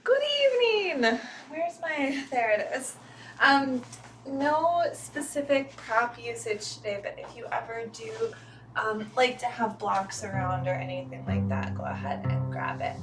Good evening. There it is. No specific prop usage today, but if you ever do like to have blocks around or anything like that, go ahead and grab it.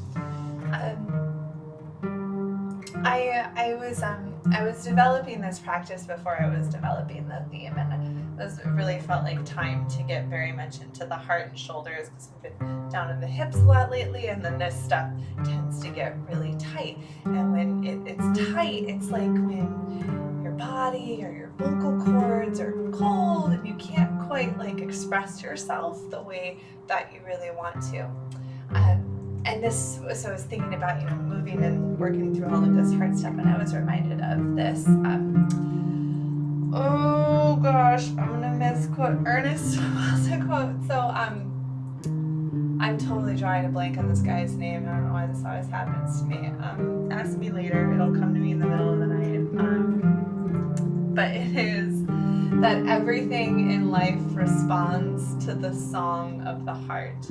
I was developing this practice before I was developing the theme, and it really felt like time to get very much into the heart and shoulders because we've been down in the hips a lot lately, and then this stuff tends to get really tight. And when it's tight, it's like when your body or your vocal cords are cold and you can't quite like express yourself the way that you really want to. So I was thinking about, moving and working through all of this hard stuff, and I was reminded of this. Oh gosh, I'm gonna misquote Ernest Holmes quote. So I'm totally drawing a blank on this guy's name. I don't know why this always happens to me. Ask me later; it'll come to me in the middle of the night. But it is that everything in life responds to the song of the heart.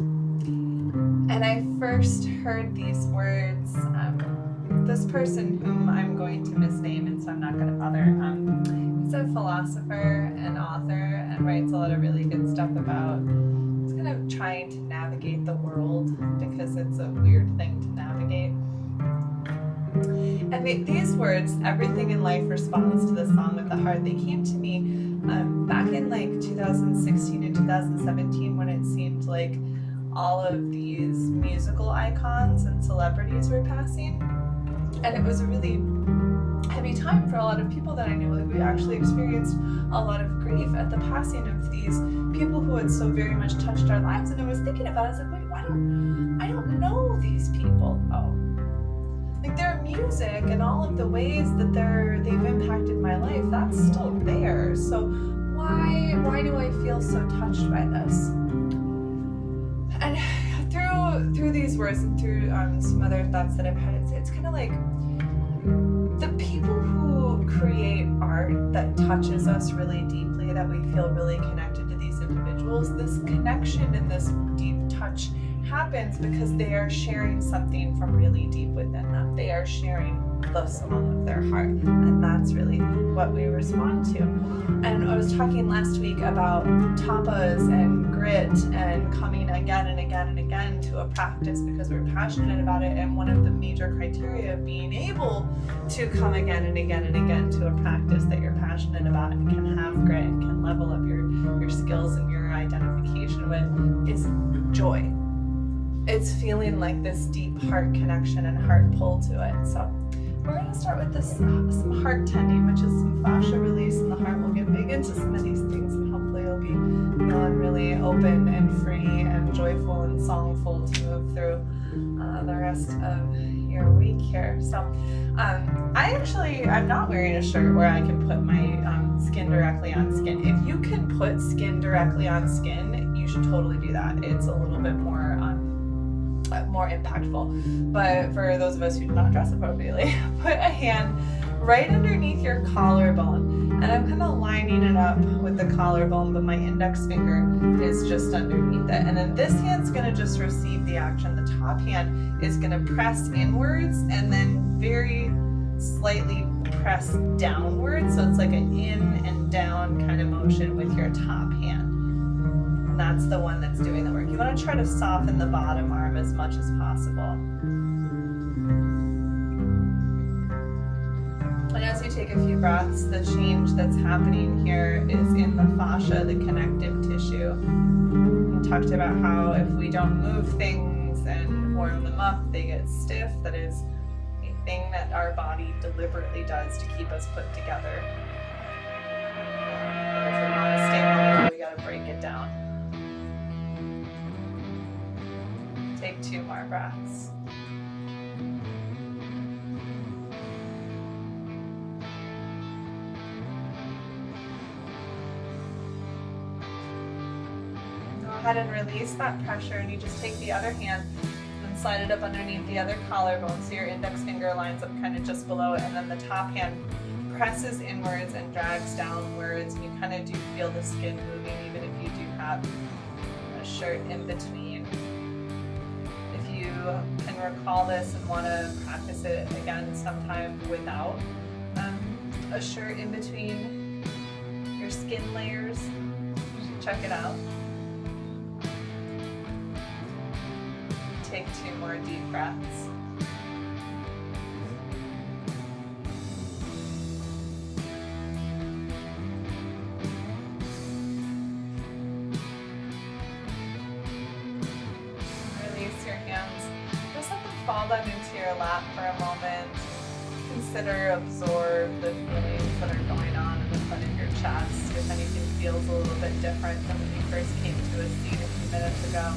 And I first heard these words, this person whom I'm going to misname, and so I'm not going to bother, he's a philosopher and author and writes a lot of really good stuff about kind of trying to navigate the world because it's a weird thing to navigate. And these words, everything in life responds to the song of the heart, they came to me back in like 2016 and 2017 when it seemed like all of these musical icons and celebrities were passing, and it was a really heavy time for a lot of people that I knew. Like, we actually experienced a lot of grief at the passing of these people who had so very much touched our lives. And I was thinking about it, I was like, wait, I don't know these people. Like, their music and all of the ways that they've impacted my life, that's still there. So why do I feel so touched by this? And through these words and through some other thoughts that I've had, it's kind of like the people who create art that touches us really deeply, that we feel really connected to these individuals. This connection and this deep touch happens because they are sharing something from really deep within them. They are sharing the song of their heart, and that's really what we respond to. And I was talking last week about tapas and grit and coming again and again and again to a practice because we're passionate about it, and one of the major criteria of being able to come again and again and again to a practice that you're passionate about and can have grit and can level up your skills and your identification with is joy. It's feeling like this deep heart connection and heart pull to it. So we're going to start with this some heart tending, which is some fascia release in the heart. We'll get big into some of these things, and hopefully you'll be feeling really open and free and joyful and songful to move through the rest of your week here. So I'm not wearing a shirt where I can put my skin directly on skin. If you can put skin directly on skin, you should totally do that. It's a little bit more impactful. But for those of us who do not dress appropriately, put a hand right underneath your collarbone, and I'm kind of lining it up with the collarbone, but my index finger is just underneath it. And then this hand's going to just receive the action. The top hand is going to press inwards and then very slightly press downwards, so it's like an in and down kind of motion with your top hand. And that's the one that's doing the work. You want to try to soften the bottom arm as much as possible. And as you take a few breaths, the change that's happening here is in the fascia, the connective tissue. We talked about how if we don't move things and warm them up, they get stiff. That is a thing that our body deliberately does to keep us put together. If we want to stay together, we got to break it down. Take 2 more breaths. Go ahead and release that pressure, and you just take the other hand and slide it up underneath the other collarbone so your index finger lines up kind of just below it, and then the top hand presses inwards and drags downwards, and you kind of do feel the skin moving even if you do have a shirt in between. If you can recall this and want to practice it again sometime without a shirt in between your skin layers, you should check it out. Take 2 more deep breaths. Release your hands. Just let them fall down into your lap for a moment. Consider, absorb the feelings that are going on in the front of your chest. If anything feels a little bit different than when you first came to a seat a few minutes ago.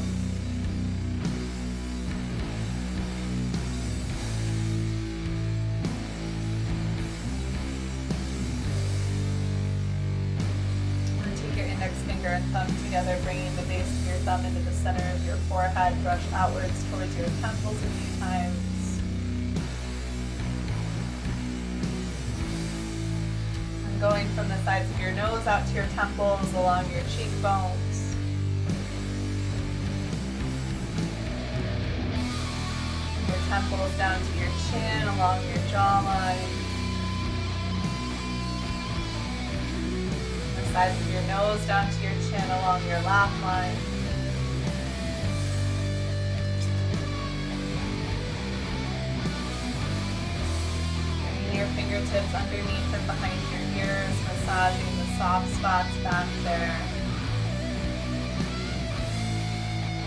Finger and thumb together, bringing the base of your thumb into the center of your forehead. Brush outwards towards your temples a few times. And going from the sides of your nose out to your temples, along your cheekbones. Your temples down to your chin, along your jawline. Sides of your nose down to your chin, along your laugh line. Bringing your fingertips underneath and behind your ears, massaging the soft spots back there.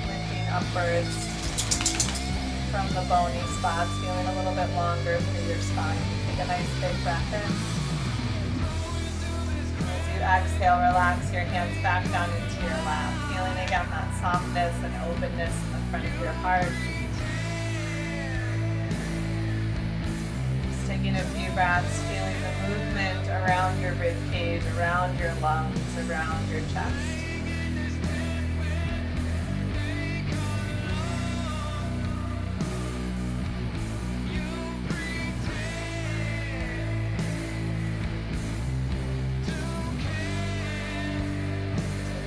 Lifting upwards from the bony spots, feeling a little bit longer through your spine. Take a nice big breath in. Exhale, relax your hands back down into your lap, feeling again that softness and openness in the front of your heart. Just taking a few breaths, feeling the movement around your rib cage, around your lungs, around your chest.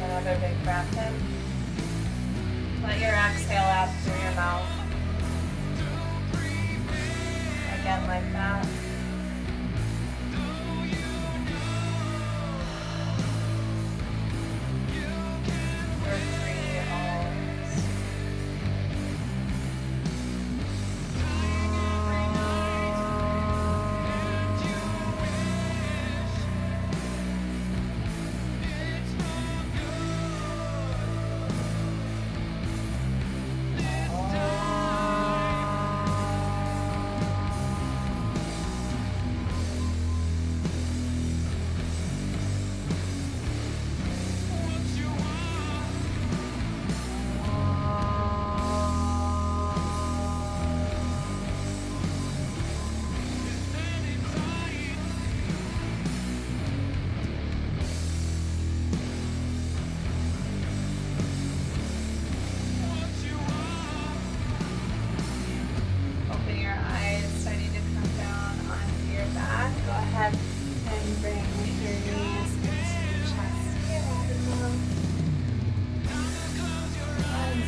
Another big breath in. Let your exhale out through your mouth. Again, like that. For 3 ohms.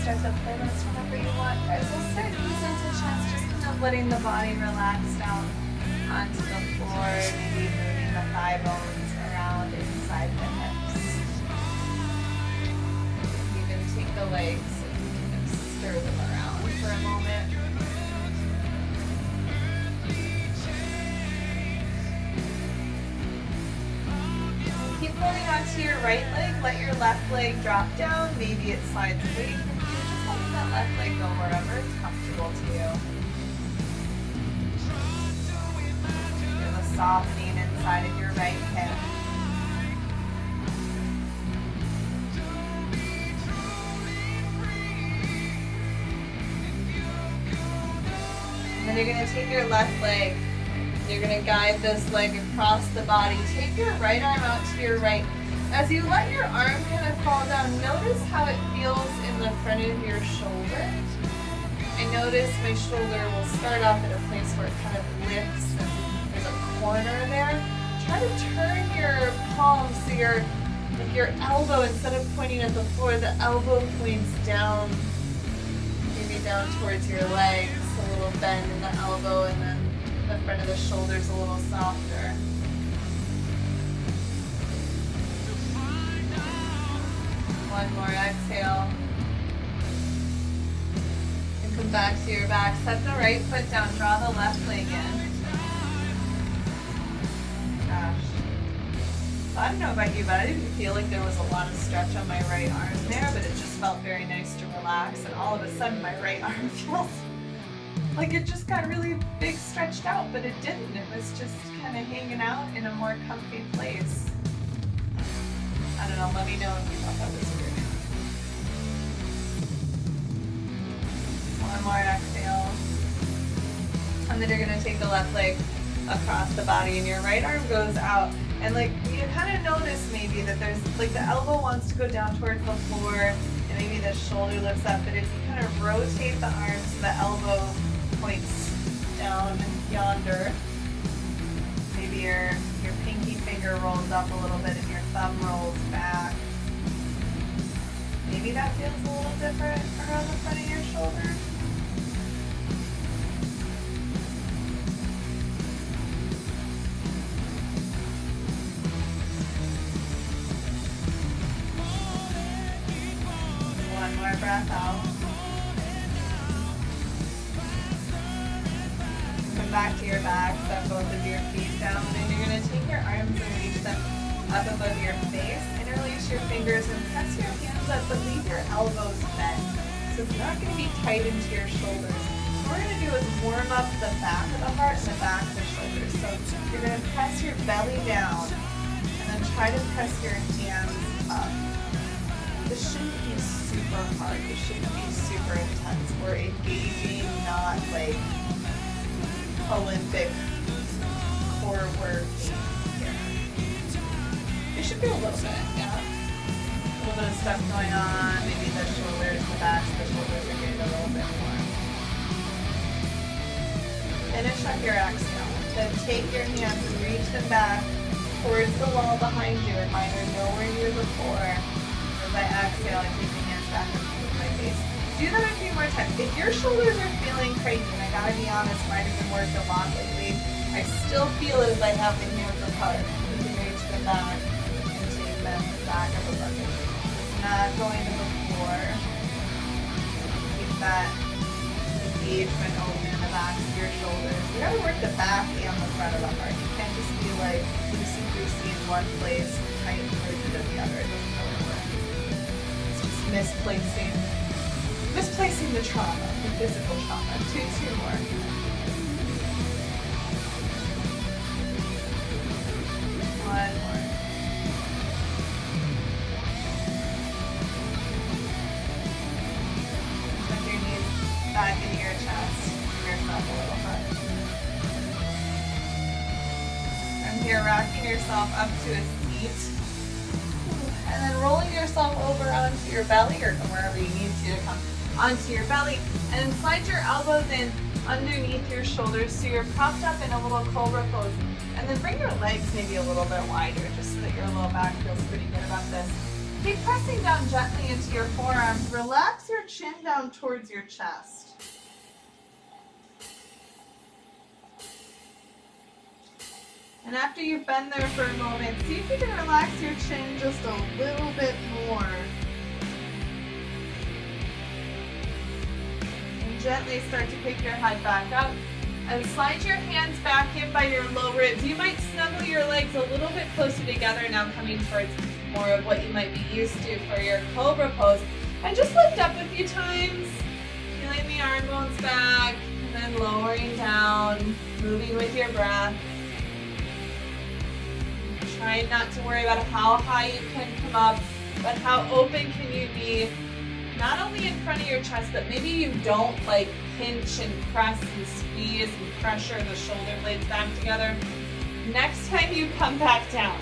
Start to play this whenever you want. Guys, we'll start easing into chest, just kind of letting the body relax down onto the floor, maybe moving the thigh bones around inside the hips. Even take the legs and stir them around for a moment. Keep holding onto your right leg. Let your left leg drop down. Maybe it slides away from you. Just letting that left leg go wherever it's comfortable to you. Feel the softening inside of your right hip. And then you're going to take your left leg. You're going to guide this leg across the body. Take your right arm out to your right. As you let your arm kind of fall down, notice how it feels in the front of your shoulder. I notice my shoulder will start off at a place where it kind of lifts and there's a corner there. Try to turn your palms so your elbow, instead of pointing at the floor, the elbow points down, maybe maybe down towards your legs, a little bend in the elbow, and then the front of the shoulders a little softer. One more exhale. And come back to your back. Set the right foot down. Draw the left leg in. Gosh. So I don't know about you, but I didn't feel like there was a lot of stretch on my right arm there, but it just felt very nice to relax. And all of a sudden my right arm feels like it just got really big stretched out, but it didn't. It was just kind of hanging out in a more comfy place. I don't know, let me know if you thought that was weird. One more exhale. And then you're gonna take the left leg across the body and your right arm goes out. And like you kind of notice maybe that there's like the elbow wants to go down towards the floor and maybe the shoulder lifts up, but if you kind of rotate the arms so the elbow points down yonder, maybe your pinky finger rolls up a little bit and your thumb rolls back. Maybe that feels a little different around the front of your shoulder. One more breath out. Come back to your back, set both of your feet down, and you're going to take your arms and reach them up above your face. Interlace your fingers and press your hands up, but leave your elbows bent. So it's not going to be tight into your shoulders. What we're going to do is warm up the back of the heart and the back of the shoulders. So you're going to press your belly down, and then try to press your hands up. This shouldn't be super hard. This shouldn't be super intense. We're engaging, not like Olympic core work here. It should be a little bit, yeah. A little bit of stuff going on. Maybe the shoulders, the backs of the shoulders are getting a little bit more. Finish up your exhale. Then take your hands and reach them back towards the wall behind you. And mine are nowhere near the floor. As I exhale, I take the hands back and move my face. Do that a few more times. If your shoulders are feeling crazy, and I gotta be honest, mine have been worked a lot lately, I still feel it as I have the hands apart. You can reach them back and take them back up above your feet. It's not going to the floor. Keep that engagement open in the back of your shoulders. You gotta work the back and the front of the heart. You can't just be like loosey-goosey in one place and tight and rigid in the other. It doesn't really work. It's just misplacing the trauma, the physical trauma. Two more. One more. Tuck your knees back into your chest. Give yourself a little hug. From here, rocking yourself up to a seat. And then rolling yourself over onto your belly or wherever you need to come onto your belly. And slide your elbows in underneath your shoulders so you're propped up in a little cobra pose. And then bring your legs maybe a little bit wider just so that your low back feels pretty good about this. Keep pressing down gently into your forearms. Relax your chin down towards your chest. And after you've been there for a moment, see if you can relax your chin just a little bit more. And gently start to pick your head back up. And slide your hands back in by your low ribs. You might snuggle your legs a little bit closer together now, coming towards more of what you might be used to for your cobra pose. And just lift up a few times, feeling the arm bones back, and then lowering down, moving with your breath. Trying not to worry about how high you can come up, but how open can you be, not only in front of your chest, but maybe you don't like pinch and press and squeeze and pressure the shoulder blades back together. Next time you come back down,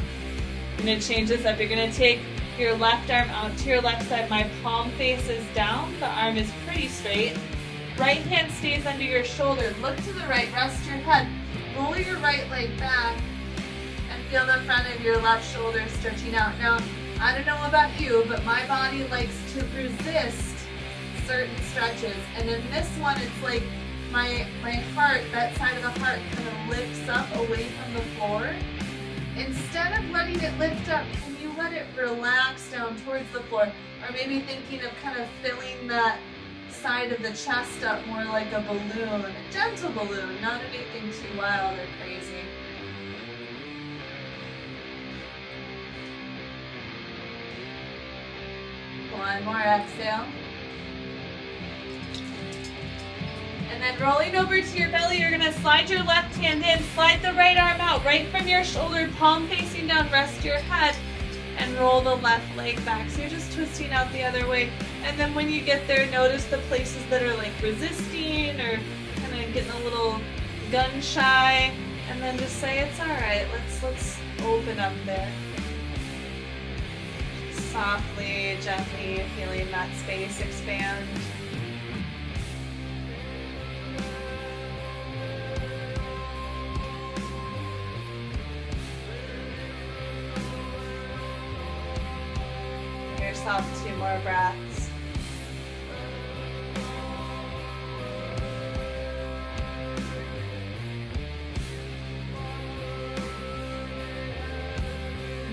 I'm going to change this up. You're going to take your left arm out to your left side. My palm faces down. The arm is pretty straight. Right hand stays under your shoulder. Look to the right, rest your head. Roll your right leg back. Feel the front of your left shoulder stretching out. Now, I don't know about you, but my body likes to resist certain stretches. And in this one, it's like my heart, that side of the heart kind of lifts up away from the floor. Instead of letting it lift up, can you let it relax down towards the floor? Or maybe thinking of kind of filling that side of the chest up more like a balloon, a gentle balloon, not anything too wild or crazy. One more exhale. And then rolling over to your belly, you're gonna slide your left hand in, slide the right arm out, right from your shoulder, palm facing down, rest your head, and roll the left leg back. So you're just twisting out the other way. And then when you get there, notice the places that are like resisting or kind of getting a little gun shy. And then just say, it's all right, let's open up there. Softly, gently feeling that space expand. Give yourself 2 more breaths.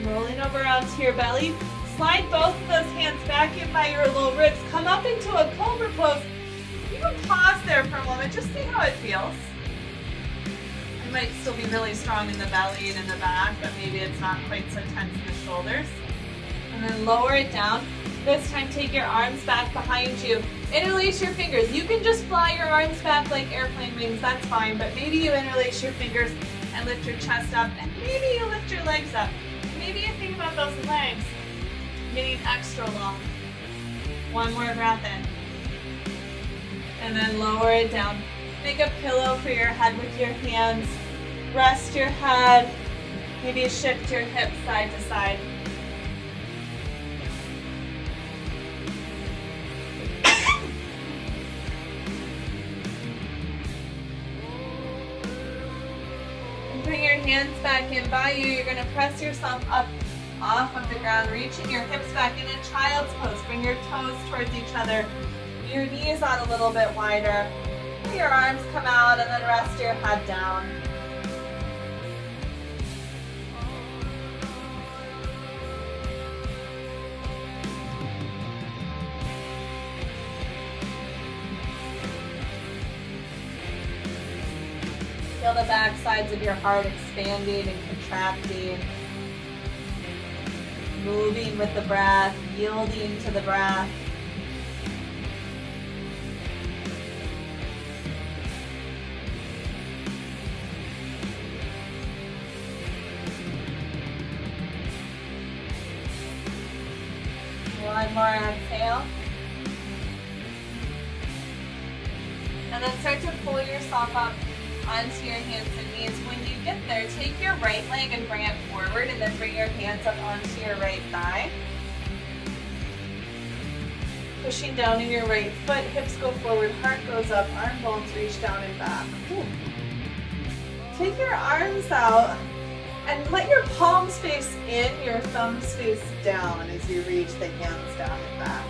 Rolling over onto your belly. Slide both of those hands back in by your low ribs. Come up into a cobra pose. You can pause there for a moment. Just see how it feels. You might still be really strong in the belly and in the back, but maybe it's not quite so tense in the shoulders. And then lower it down. This time take your arms back behind you. Interlace your fingers. You can just fly your arms back like airplane wings. That's fine, but maybe you interlace your fingers and lift your chest up, and maybe you lift your legs up. Maybe you think about those legs getting extra long. One more breath in. And then lower it down. Make a pillow for your head with your hands. Rest your head. Maybe shift your hips side to side. And bring your hands back in by you. You're going to press yourself up off of the ground, reaching your hips back in a child's pose. Bring your toes towards each other. Your knees out a little bit wider. Let your arms come out and then rest your head down. Feel the back sides of your heart expanding and contracting. Moving with the breath, yielding to the breath. One more exhale. And then start to pull yourself up onto your hands and knees. When you get there, take your right leg and bring it forward, and then bring your hands up onto your right thigh. Pushing down in your right foot, hips go forward, heart goes up, arm bones reach down and back. Ooh. Take your arms out and let your palms face in, your thumbs face down as you reach the hands down and back.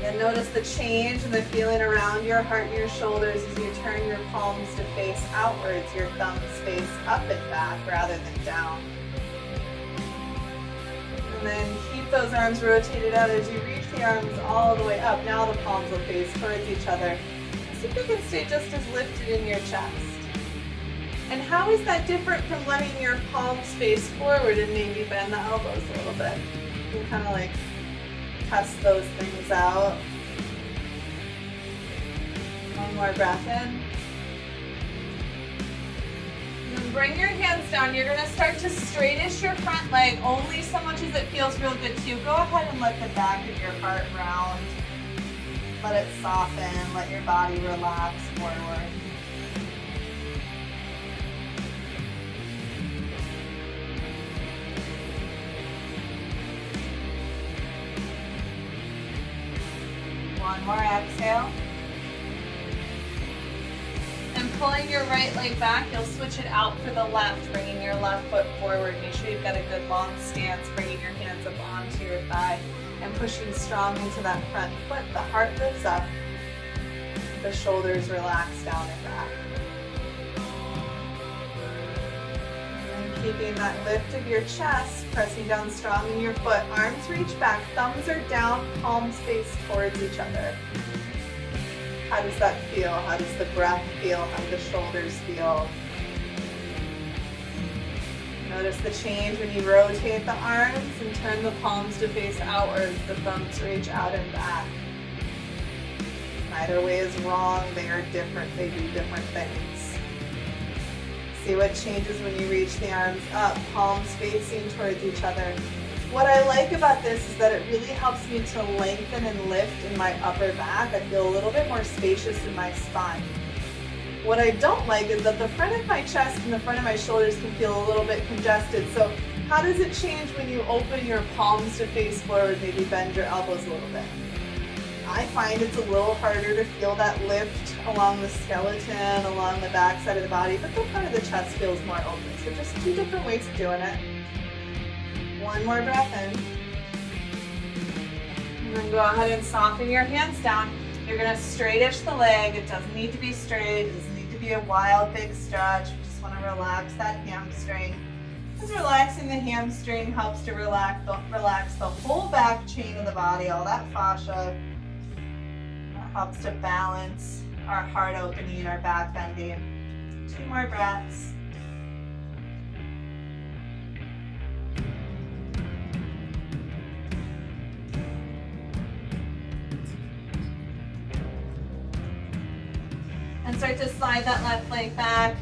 And notice the change and the feeling around your heart and your shoulders as you turn your palms to face outwards, your thumbs face up and back rather than down. And then keep those arms rotated out as you reach the arms all the way up. Now the palms will face towards each other. See if you can stay just as lifted in your chest. And how is that different from letting your palms face forward and maybe bend the elbows a little bit? You can kind of like test those things out. One more breath in. And then bring your hands down. You're going to start to straightish your front leg only so much as it feels real good to you. Go ahead and let the back of your heart round. Let it soften. Let your body relax forward. One more exhale. And pulling your right leg back, you'll switch it out for the left, bringing your left foot forward. Make sure you've got a good long stance, bringing your hands up onto your thigh. and pushing strong into that front foot. The heart lifts up, the shoulders relax down and back. And keeping that lift of your chest, pressing down strong in your foot, arms reach back, thumbs are down, palms face towards each other. How does that feel? How does the breath feel? How do the shoulders feel? Notice the change when you rotate the arms and turn the palms to face outwards, the thumbs reach out and back. Neither way is wrong, they are different, they do different things. See what changes when you reach the arms up, palms facing towards each other. What I like about this is that it really helps me to lengthen and lift in my upper back. I feel a little bit more spacious in my spine. What I don't like is that the front of my chest and the front of my shoulders can feel a little bit congested. So how does it change when you open your palms to face forward, maybe bend your elbows a little bit? I find it's a little harder to feel that lift along the skeleton, along the back side of the body, but the front of the chest feels more open. So just two different ways of doing it. One more breath in. And then go ahead and soften your hands down. You're going to straightish the leg. It doesn't need to be straight. It doesn't need to be a wild, big stretch. We just want to relax that hamstring. Because relaxing the hamstring helps to relax the whole back chain of the body, all that fascia. That helps to balance our heart opening, our back bending. 2 more breaths. And start to slide that left leg back,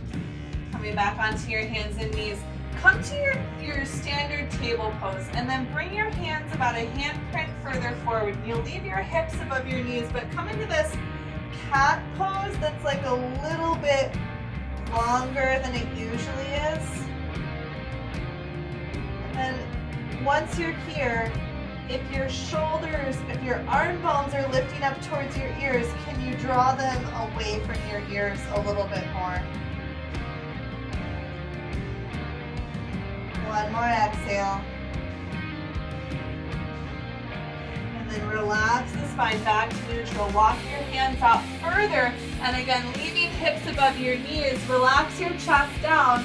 coming back onto your hands and knees. Come to your standard table pose and then bring your hands about a handprint further forward. You'll leave your hips above your knees, but come into this cat pose that's like a little bit longer than it usually is. And then once you're here, if your arm bones are lifting up towards your ears, can you draw them away from your ears a little bit more? One more exhale. And then relax the spine back to neutral. Walk your hands out further. And again, leaving hips above your knees. Relax your chest down.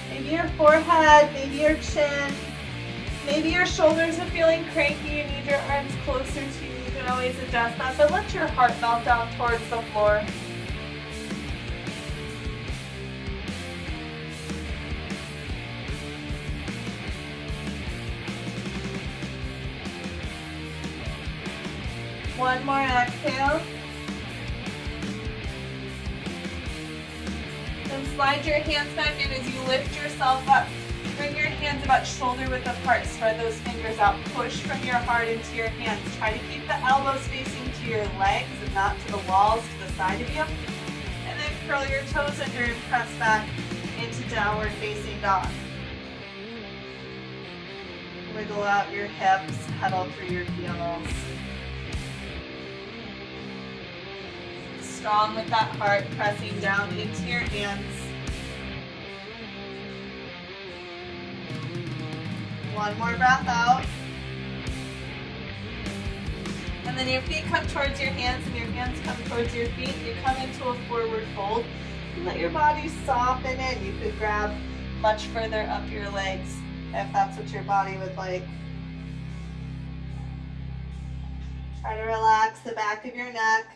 Maybe your forehead, maybe your chin. Maybe your shoulders are feeling cranky, you need your arms closer to you, you can always adjust that, but let your heart melt down towards the floor. One more exhale. Then slide your hands back in as you lift yourself up. Bring your hands about shoulder width apart. Spread those fingers out. Push from your heart into your hands. Try to keep the elbows facing to your legs and not to the walls to the side of you. And then curl your toes under and press back into downward facing dog. Wiggle out your hips, pedal through your heels. Strong with that heart, pressing down into your hands. One more breath out. And then your feet come towards your hands and your hands come towards your feet. You come into a forward fold. And let your body soften it. You could grab much further up your legs if that's what your body would like. Try to relax the back of your neck.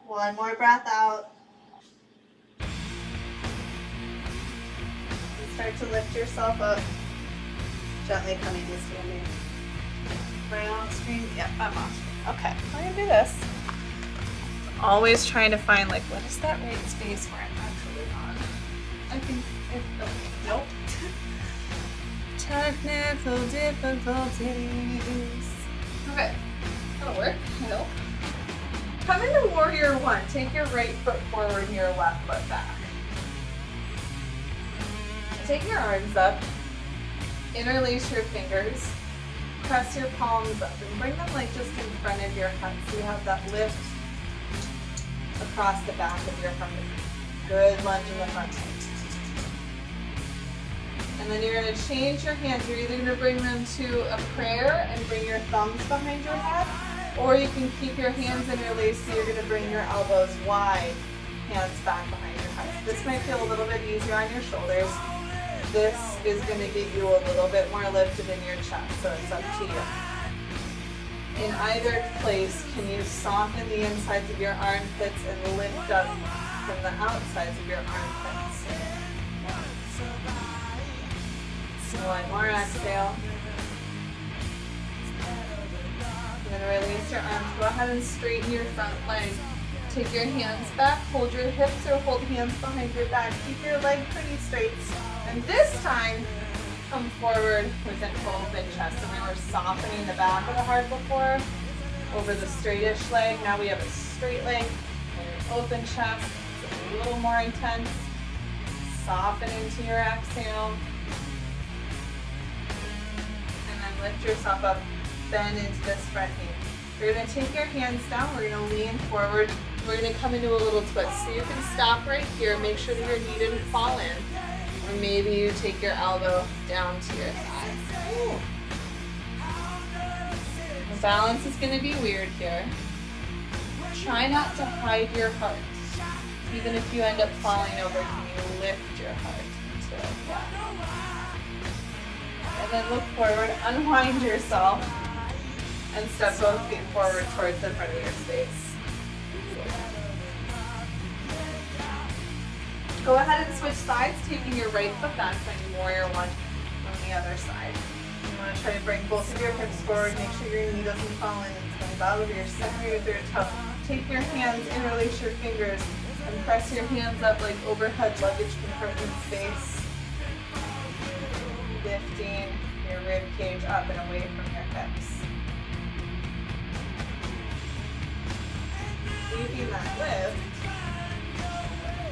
One more breath out. Start to lift yourself up, gently coming to standing. Am I off screen? Yep, I'm off screen. Okay, I'm gonna do this. Always trying to find what is that right space where I'm actually on. I think okay, nope. Technical difficulties. Okay, that'll work, I hope. Come into warrior one. Take your right foot forward and your left foot back. Take your arms up, interlace your fingers, press your palms up, and bring them just in front of your head so you have that lift across the back of your front. Good lunge in the front. And then you're going to change your hands. You're either going to bring them to a prayer and bring your thumbs behind your head, or you can keep your hands interlaced, so you're going to bring your elbows wide, hands back behind your head. This might feel a little bit easier on your shoulders. This is going to get you a little bit more lifted in your chest, so it's up to you. In either place, can you soften the insides of your armpits and lift up from the outsides of your armpits? One more exhale. And then release your arms. Go ahead and straighten your front leg. Take your hands back, hold your hips or hold hands behind your back. Keep your leg pretty straight. And this time, come forward with an open chest. So we were softening the back of the heart before, over the straightish leg. Now we have a straight leg and an open chest. It's a little more intense. Soften into your exhale. And then lift yourself up, bend into this front knee. You're going to take your hands down. We're going to lean forward. We're going to come into a little twist. So you can stop right here. Make sure that your knee didn't fall in. Or maybe you take your elbow down to your thigh. Ooh. The balance is going to be weird here. Try not to hide your heart. Even if you end up falling over, can you lift your heart into that? And then look forward, unwind yourself, and step both feet forward towards the front of your space. Go ahead and switch sides, taking your right foot back, finding warrior one on the other side. You want to try to bring both of your hips forward, make sure your knee doesn't fall in. It's going to bow over your center of your third toe. Take your hands, interlace your fingers, and press your hands up like overhead luggage compartment space. Lifting your rib cage up and away from your hips. Leaving that lift.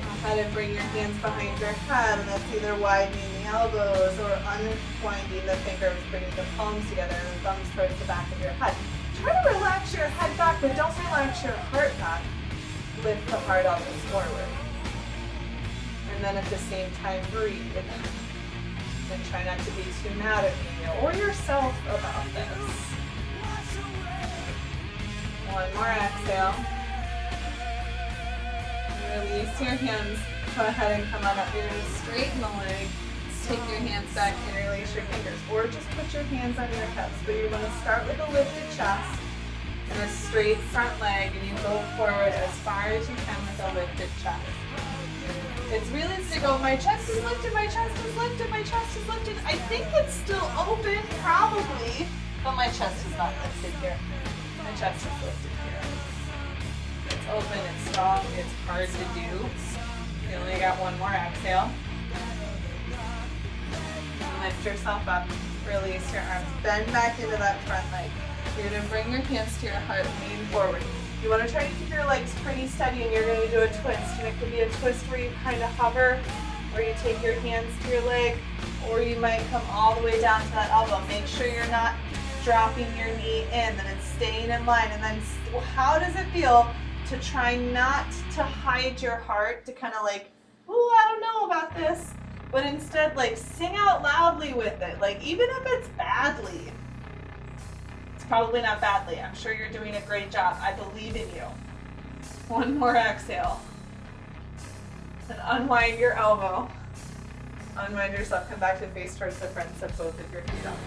Go ahead and bring your hands behind your head, and that's either widening the elbows or unwinding the fingers, bringing the palms together and the thumbs towards the back of your head. Try to relax your head back, but don't relax your heart back. Lift the heart elbows forward. And then at the same time, breathe. And try not to be too mad at me or yourself about this. One more exhale. Release your hands. Go ahead and come on up. You're going to straighten the leg. Take your hands back, interlace your fingers. Or just put your hands on your hips. But you're going to start with a lifted chest and a straight front leg. And you go forward as far as you can with a lifted chest. It's really easy to go, my chest is lifted, my chest is lifted, my chest is lifted. I think it's still open, probably. But my chest is not lifted here. My chest is lifted here. It's open, it's strong, it's hard to do. You only got one more exhale. Lift yourself up, release your arms, bend back into that front leg. You're going to bring your hands to your heart, lean forward. You want to try to keep your legs pretty steady, and you're going to do a twist. And it could be a twist where you kind of hover, or you take your hands to your leg, or you might come all the way down to that elbow. Make sure you're not dropping your knee in, that it's staying in line. And then how does it feel to try not to hide your heart, to kind of like, oh, I don't know about this, but instead like sing out loudly with it. Like even if it's badly, it's probably not badly. I'm sure you're doing a great job. I believe in you. One more exhale. And unwind your elbow. Unwind yourself. Come back to face towards the front. Set both of your feet up.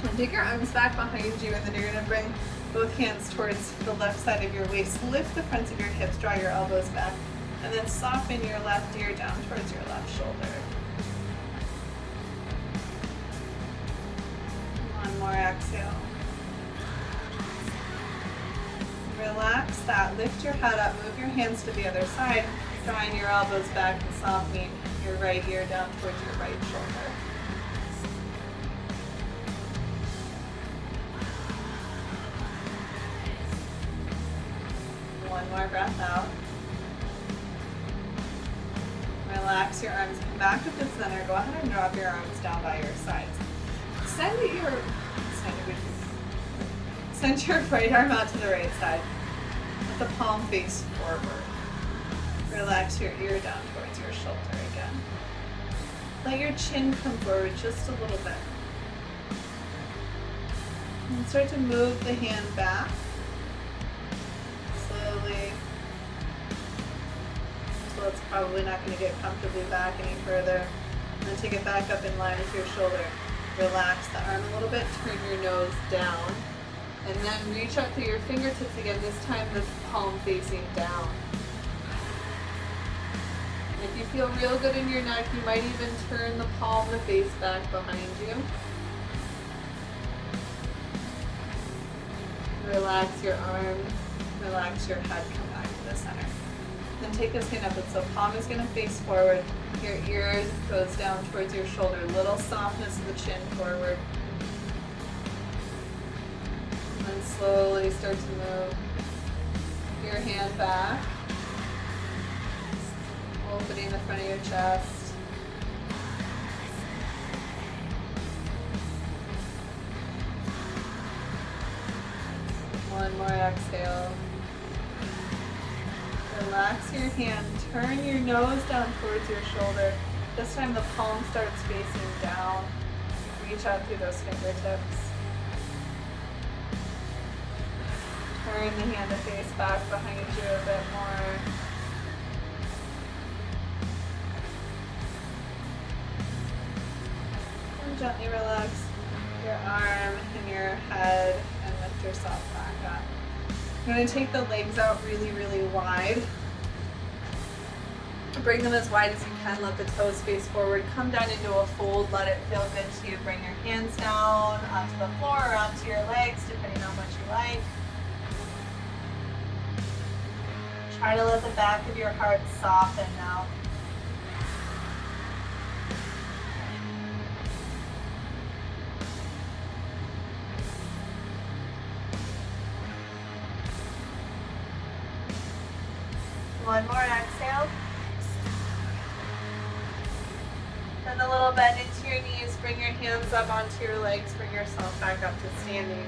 And take your arms back behind you, and then you're going to bring both hands towards the left side of your waist. Lift the fronts of your hips. Draw your elbows back. And then soften your left ear down towards your left shoulder. One more exhale. Relax that. Lift your head up. Move your hands to the other side. Drawing your elbows back and softening your right ear down towards your right shoulder. One more breath out. Relax your arms. Come back to the center. Go ahead and drop your arms down by your sides. Send your right arm out to the right side. Let the palm face forward. Relax your ear down towards your shoulder again. Let your chin come forward just a little bit. And start to move the hand back. Slowly. So it's probably not going to get comfortably back any further. And then take it back up in line with your shoulder. Relax the arm a little bit, turn your nose down. And then reach out through your fingertips again, this time the palm facing down. If you feel real good in your neck, you might even turn the palm to face back behind you. Relax your arm, relax your head, come back to the center. Then take this hand up, and so palm is going to face forward. Your ear goes down towards your shoulder. Little softness of the chin forward. And then slowly start to move your hand back. Opening the front of your chest. One more exhale. Relax your hand. Turn your nose down towards your shoulder. This time the palm starts facing down. Reach out through those fingertips. Turn the hand to face back behind you a bit more. And gently relax your arm and your head and lift yourself back up. You're going to take the legs out really, really wide. Bring them as wide as you can. Let the toes face forward. Come down into a fold. Let it feel good to you. Bring your hands down onto the floor or onto your legs, depending on what you like. Try to let the back of your heart soften now. One more exhale. And a little bend into your knees. Bring your hands up onto your legs. Bring yourself back up to standing.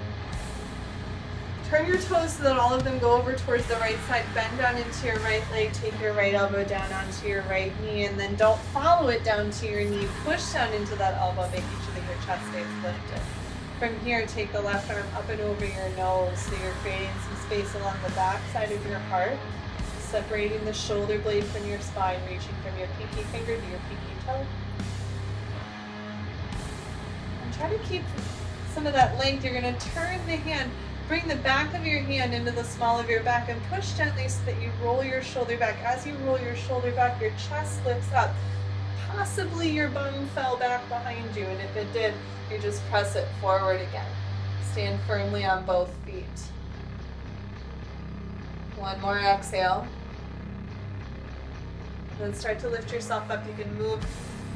Turn your toes so that all of them go over towards the right side. Bend down into your right leg. Take your right elbow down onto your right knee. And then don't follow it down to your knee. Push down into that elbow, making sure that your chest stays lifted. From here, take the left arm up and over your nose so you're creating some space along the back side of your heart. Separating the shoulder blade from your spine, reaching from your pinky finger to your pinky toe. And try to keep some of that length. You're going to turn the hand, bring the back of your hand into the small of your back and push gently so that you roll your shoulder back. As you roll your shoulder back, your chest lifts up. Possibly your bum fell back behind you, and if it did, you just press it forward again. Stand firmly on both feet. One more exhale. Then start to lift yourself up. You can move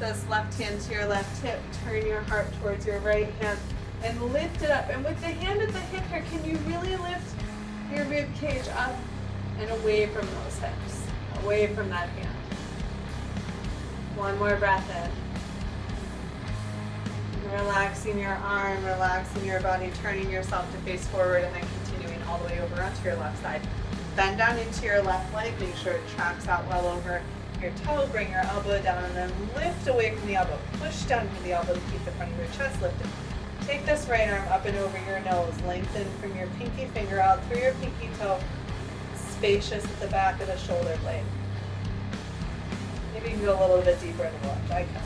this left hand to your left hip. Turn your heart towards your right hand and lift it up. And with the hand at the hip here, can you really lift your rib cage up and away from those hips, away from that hand? One more breath in. Relaxing your arm, relaxing your body, turning yourself to face forward, and then continuing all the way over onto your left side. Bend down into your left leg, make sure it tracks out well over your toe. Bring your elbow down and then lift away from the elbow. Push down to the elbow to keep the front of your chest lifted. Take this right arm up and over your nose. Lengthen from your pinky finger out through your pinky toe. Spacious at the back of the shoulder blade. Maybe you can go a little bit deeper in the lunge. I can.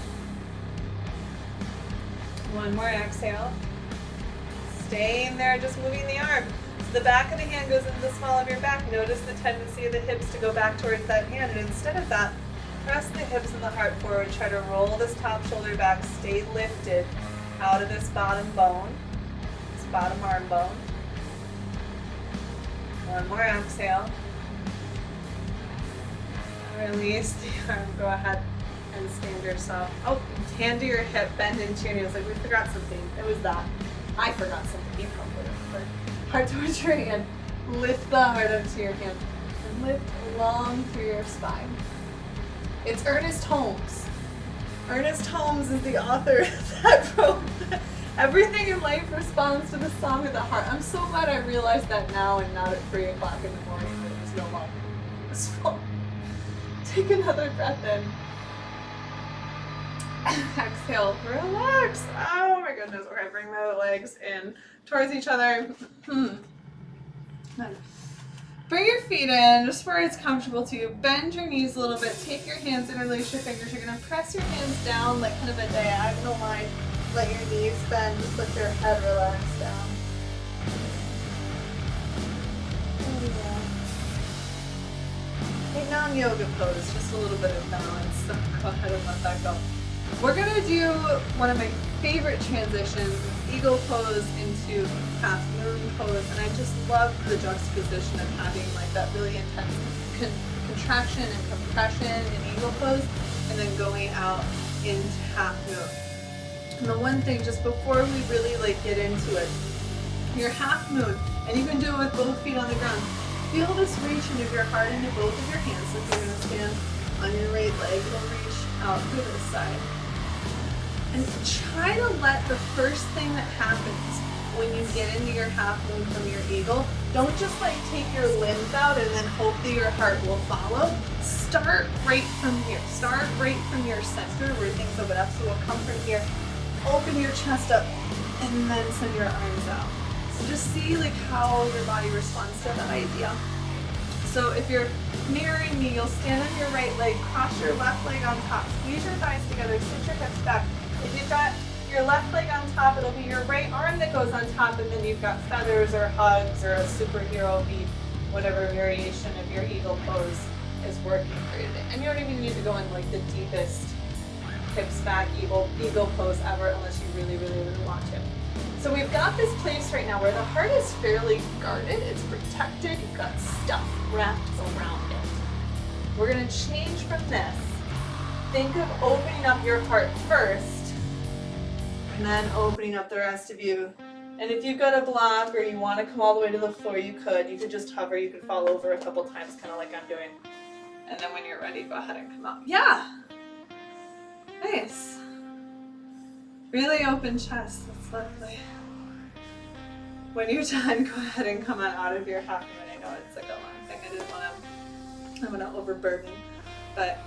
One more exhale. Staying there, just moving the arm. The back of the hand goes into the small of your back. Notice the tendency of the hips to go back towards that hand. And instead of that, press the hips and the heart forward. Try to roll this top shoulder back. Stay lifted out of this bottom bone, this bottom arm bone. One more exhale. Release the arm. Go ahead and stand yourself. Oh, hand to your hip. Bend into your knees. Like we forgot something. It was that. I forgot something. You probably did. Heart towards your hand. Lift the heart up to your hand. And lift long through your spine. It's Ernest Holmes. Ernest Holmes is the author that wrote Everything in Life Responds to the Song of the Heart. I'm so glad I realized that now and not at 3 o'clock in the morning when it was no longer useful. Take another breath in. Exhale, relax. Oh my goodness. Okay, bring the legs in towards each other. Bring your feet in, just where it's comfortable to you. Bend your knees a little bit. Take your hands, interlace your fingers. You're going to press your hands down like kind of a diagonal line. Let your knees bend. Just let your head relax down. Hey, now yoga pose, just a little bit of balance. So go ahead and let that go. We're going to do one of my favorite transitions, eagle pose into half moon pose, and I just love the juxtaposition of having like that really intense contraction and compression in eagle pose, and then going out into half moon. And the one thing, just before we really like get into it, your half moon, and you can do it with both feet on the ground. Feel this reaching of your heart into both of your hands. So if you're going to stand on your right leg, you'll reach out to this side. And try to let the first thing that happens when you get into your half moon from your eagle, don't just like take your limbs out and then hope that your heart will follow. Start right from here. Start right from your center where things open up. So we'll come from here, open your chest up, and then send your arms out. So just see like how your body responds to that idea. So if you're mirroring me, you'll stand on your right leg, cross your left leg on top, squeeze your thighs together, sit your hips back. If you've got your left leg on top, it'll be your right arm that goes on top, and then you've got feathers or hugs or a superhero beat, whatever variation of your eagle pose is working for you today. And you don't even need to go in like the deepest hips back eagle pose ever unless you really, really, really want to. So we've got this place right now where the heart is fairly guarded, it's protected, you've got stuff wrapped around it. We're going to change from this. Think of opening up your heart first, and then opening up the rest of you. And if you've got a block or you want to come all the way to the floor, you could just hover, you could fall over a couple times, kind of like I'm doing. And then when you're ready, go ahead and come up. Yeah! Nice. Really open chest, that's lovely. When you're done, go ahead and come on out of your half moon. I know it's like a long thing, I don't want to overburden, but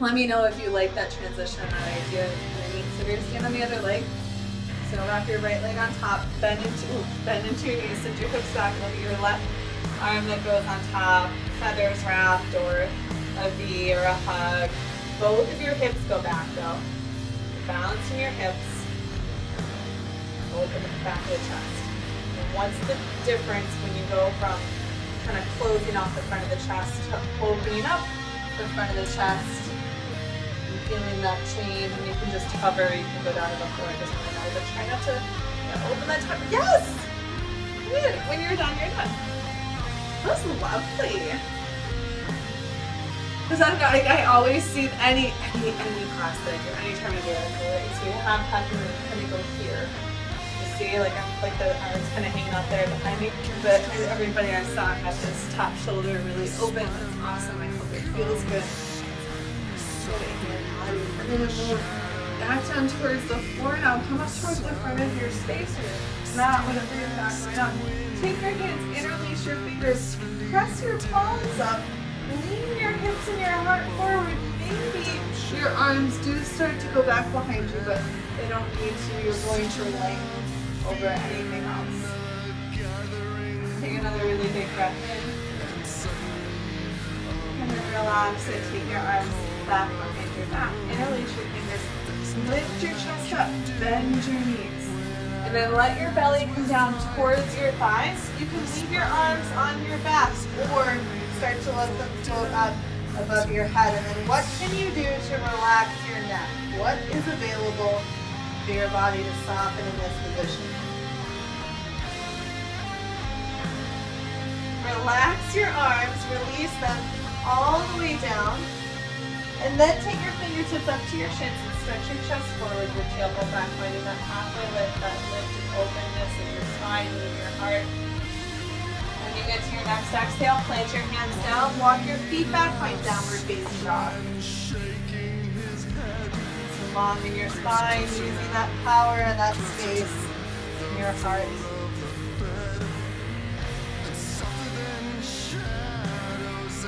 let me know if you like that transition, that idea underneath. So you're stand on the other leg. So wrap your right leg on top, bend into your knees, send your hips back, look at your left arm that goes on top, feathers wrapped, or a V or a hug. Both of your hips go back though. Balancing your hips, open the back of the chest. And what's the difference when you go from kind of closing off the front of the chest to opening up the front of the chest? Feeling that change, and you can just hover, you can go down to the floor, just really know, but try not to open that top. Yes! Good. When you're done, you're done. That was lovely. Because I don't know, I always see any class that I do, anytime I do it, so we have to kind of go here. You see, like I'm like the arms kind of hanging out there behind me, but everybody I saw had this top shoulder really open. That's awesome. I hope it feels good. We're going to move back down towards the floor now. Come up towards the front of your space or mat, whatever you're back going up. Take your hands, interlace your fingers, press your palms up, lean your hips and your heart forward. Maybe your arms do start to go back behind you, but they don't need to. You're going to length over anything else. Take another really big breath in. And then relax it. Take your arms back behind your back. Interlace your fingers. Lift your chest up. Bend your knees. And then let your belly come down towards your thighs. You can leave your arms on your back or start to let them float up above your head. And then what can you do to relax your neck? What is available for your body to soften in this position? Relax your arms. Release them all the way down. And then take your fingertips up to your shins and stretch your chest forward, your tailbone back, finding that halfway lift, that lift and openness in your spine and in your heart. When you get to your next exhale, plant your hands down, walk your feet back, find downward facing dog. So long in your spine, using that power and that space in your heart.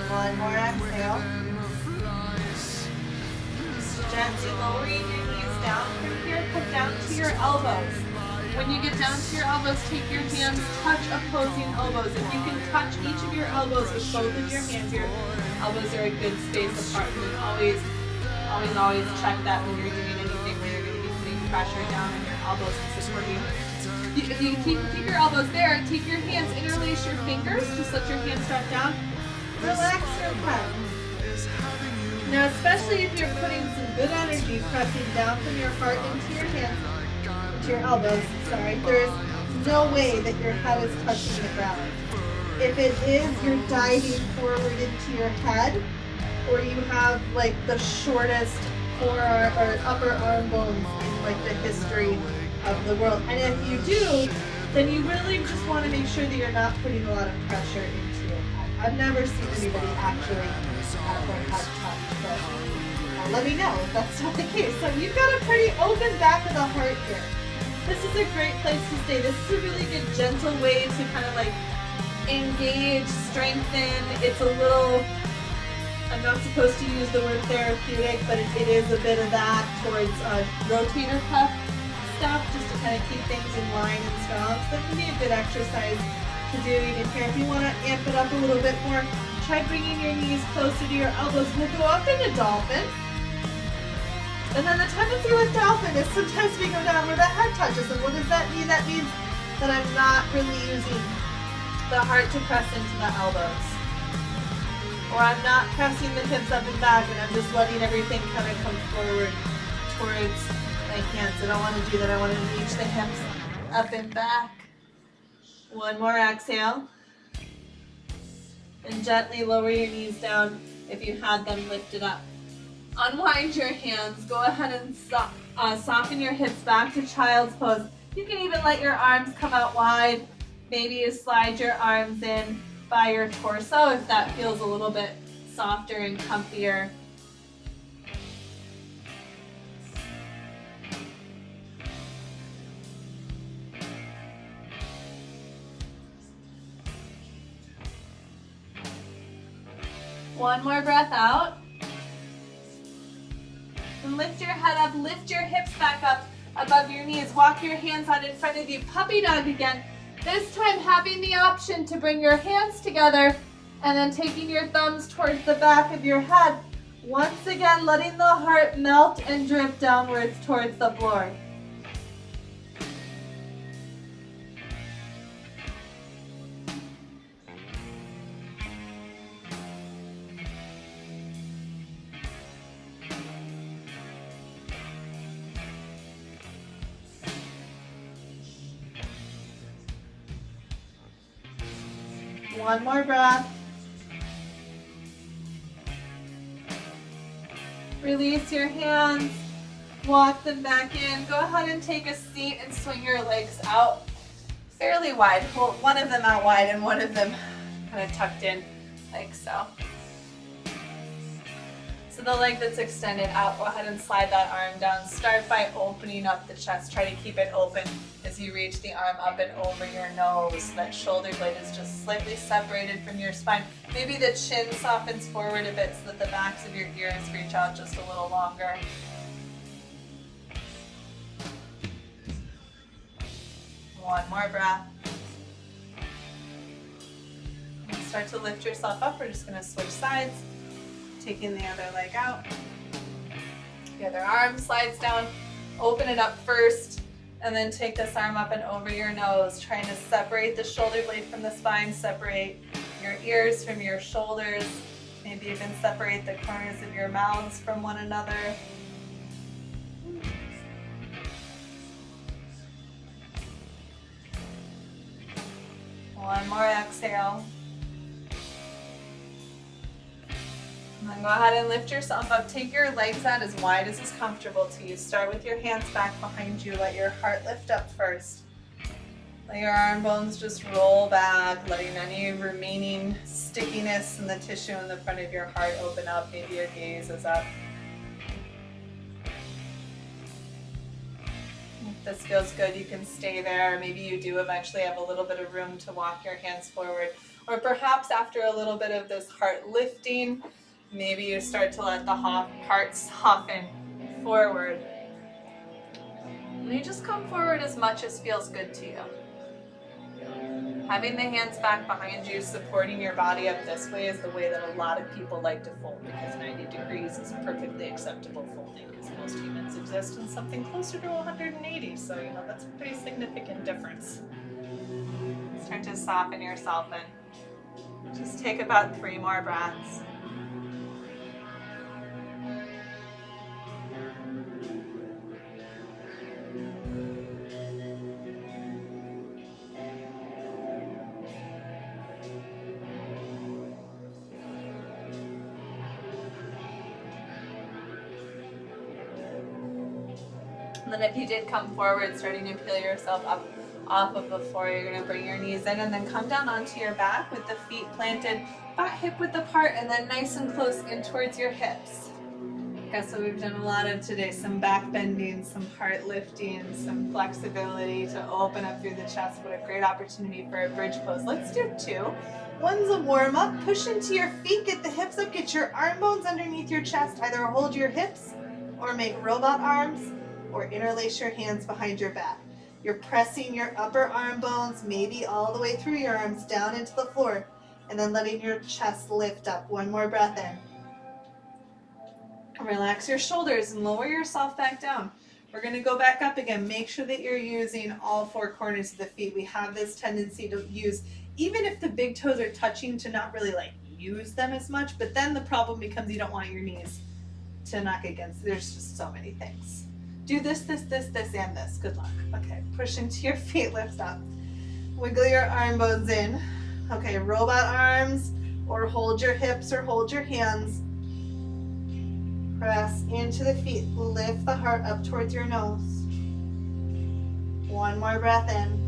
One more exhale. Gently lowering your knees down from here, come down to your elbows. When you get down to your elbows, take your hands, touch opposing elbows. If you can touch each of your elbows with both of your hands, your elbows are a good space apart. And always check that when you're doing anything where you're going to be putting pressure down on your elbows to support you. If you keep your elbows there, take your hands, interlace your fingers, just let your hands drop down. Relax your head. Now, especially if you're putting some good energy pressing down from your heart into your hands, into your elbows, there's no way that your head is touching the ground. If it is, you're diving forward into your head, or you have like the shortest forearm or upper arm bones in like the history of the world. And if you do, then you really just want to make sure that you're not putting a lot of pressure into your head. I've never seen anybody actually have their head touch, but let me know if that's not the case. So you've got a pretty open back of the heart here. This is a great place to stay. This is a really good gentle way to kind of like engage, strengthen. It's a little, I'm not supposed to use the word therapeutic, but it is a bit of that towards rotator cuff stuff, just to kind of keep things in line and strong. So that can be a good exercise to do even here. If you want to amp it up a little bit more, try bringing your knees closer to your elbows. We'll go up into dolphin. And then the tendency with dolphin is sometimes we go down where the head touches. And what does that mean? That means that I'm not really using the heart to press into the elbows. Or I'm not pressing the hips up and back, and I'm just letting everything kind of come forward towards my hands. I don't want to do that. I want to reach the hips up and back. One more exhale. And gently lower your knees down if you had them lifted up. Unwind your hands. Go ahead and soften your hips back to child's pose. You can even let your arms come out wide. Maybe you slide your arms in by your torso if that feels a little bit softer and comfier. One more breath out. And lift your head up, lift your hips back up above your knees. Walk your hands out in front of you. Puppy dog again. This time having the option to bring your hands together and then taking your thumbs towards the back of your head. Once again, letting the heart melt and drip downwards towards the floor. One more breath. Release your hands. Walk them back in. Go ahead and take a seat and swing your legs out fairly wide. Hold one of them out wide and one of them kind of tucked in like so. So the leg that's extended out, go ahead and slide that arm down. Start by opening up the chest. Try to keep it open as you reach the arm up and over your nose. So that shoulder blade is just slightly separated from your spine. Maybe the chin softens forward a bit so that the backs of your ears reach out just a little longer. One more breath. Start to lift yourself up. We're just going to switch sides. Taking the other leg out. The other arm slides down. Open it up first, and then take this arm up and over your nose, trying to separate the shoulder blade from the spine, separate your ears from your shoulders, maybe even separate the corners of your mouths from one another. One more exhale. And then go ahead and lift yourself up. Take your legs out as wide as is comfortable to you. Start with your hands back behind you. Let your heart lift up first. Let your arm bones just roll back, letting any remaining stickiness in the tissue in the front of your heart open up. Maybe your gaze is up. If this feels good, you can stay there. Maybe you do eventually have a little bit of room to walk your hands forward. Or perhaps after a little bit of this heart lifting, maybe you start to let the heart soften forward. And you just come forward as much as feels good to you. Having the hands back behind you, supporting your body up this way is the way that a lot of people like to fold, because 90 degrees is perfectly acceptable folding, because most humans exist in something closer to 180. So, that's a pretty significant difference. Start to soften yourself in. Just take about 3 more breaths. And then if you did come forward, starting to peel yourself up off of the floor, you're going to bring your knees in and then come down onto your back with the feet planted, about hip width apart, and then nice and close in towards your hips. Okay, so we've done a lot of today, some back bending, some heart lifting, some flexibility to open up through the chest. What a great opportunity for a bridge pose. Let's do 2. One's a warm up. Push into your feet, get the hips up, get your arm bones underneath your chest. Either hold your hips or make robot arms, or interlace your hands behind your back. You're pressing your upper arm bones, maybe all the way through your arms, down into the floor, and then letting your chest lift up. One more breath in. Relax your shoulders and lower yourself back down. We're going to go back up again. Make sure that you're using all 4 corners of the feet. We have this tendency to use, even if the big toes are touching, to not really use them as much, but then the problem becomes you don't want your knees to knock against. There's just so many things. Do this, and this. Good luck. Okay, push into your feet, lift up. Wiggle your arm bones in. Okay, robot arms, or hold your hips or hold your hands. Press into the feet. Lift the heart up towards your nose. One more breath in.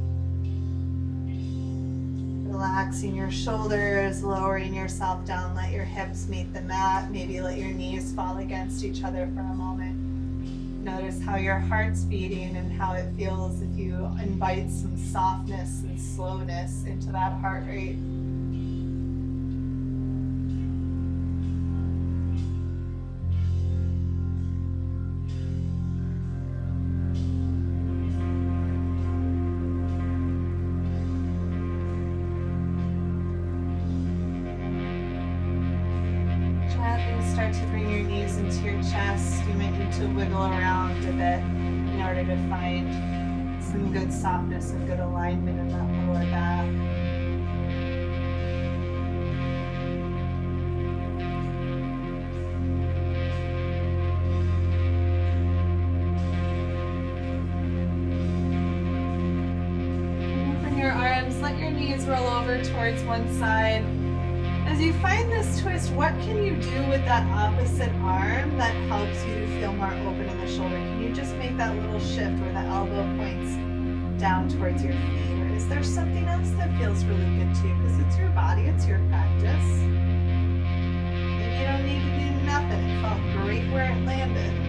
Relaxing your shoulders, lowering yourself down. Let your hips meet the mat. Maybe let your knees fall against each other for a moment. Notice how your heart's beating and how it feels if you invite some softness and slowness into that heart rate. Start to bring your knees into your chest. You might need to wiggle around a bit in order to find some good softness and good alignment in that lower back. Open your arms, let your knees roll over towards one side. As you find this twist, what can you do with that opposite arm that helps you to feel more open in the shoulder? Can you just make that little shift where the elbow points down towards your feet? Or is there something else that feels really good to you? Because it's your body, it's your practice. Maybe you don't need to do nothing. It felt great where it landed.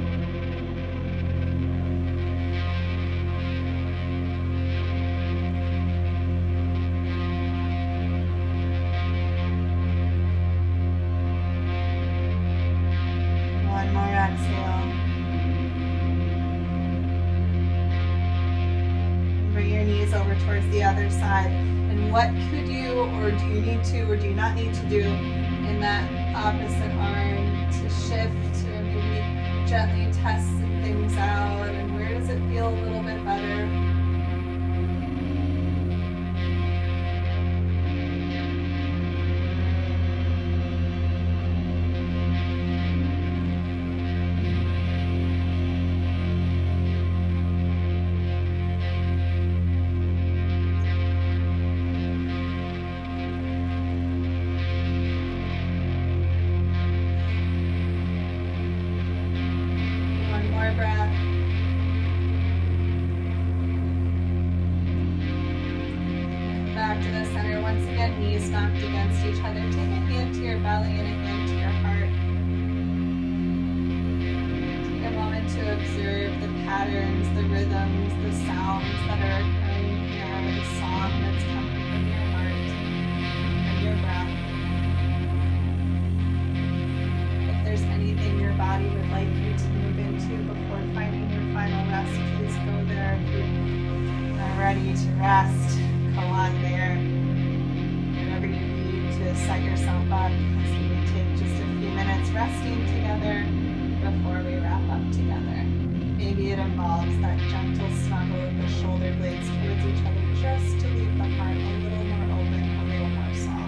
Exhale. Bring your knees over towards the other side. And what could you, or do you need to, or do you not need to do in that opposite arm to shift, to maybe gently test some things out? And where does it feel a little bit better? To the center. Once again, knees knocked against each other. Take a hand to your belly and a hand to your heart. Take a moment to observe the patterns, the rhythms, the sounds that are occurring here, the song that's coming from your heart and your breath. If there's anything your body would like you to move into to set yourself up as we take just a few minutes resting together before we wrap up together. Maybe it involves that gentle snuggle of the shoulder blades towards each other just to leave the heart a little more open, a little more soft.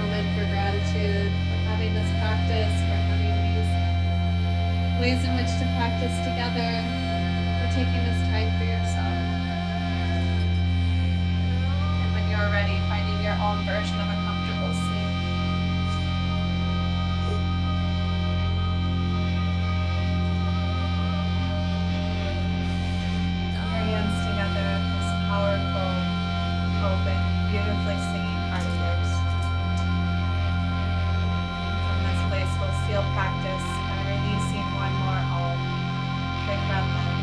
moment for gratitude, for having this practice, for having these ways in which to practice together, for taking this time for yourself. And when you're ready, finding your own version of a comfortable seat. Your hands together, this powerful, open, beautifully singing heart of yours. From this place, we'll seal practice by releasing one more Om. Big breath in.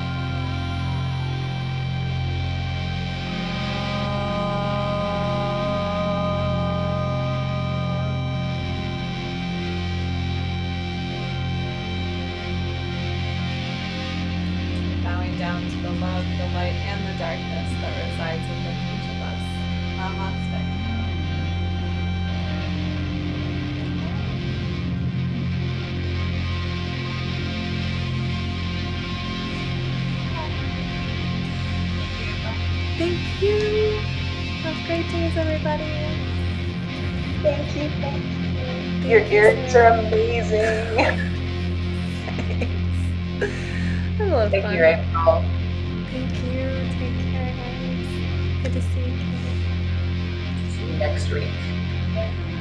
Bowing down to the love, the light, and the darkness that resides within each of us. Namaste. Thank you. Have great days, everybody. Thank you, thank you. Your ears are amazing. I love Thank fun. you, April. Thank you. Take care, guys. Good to see you. See you next week.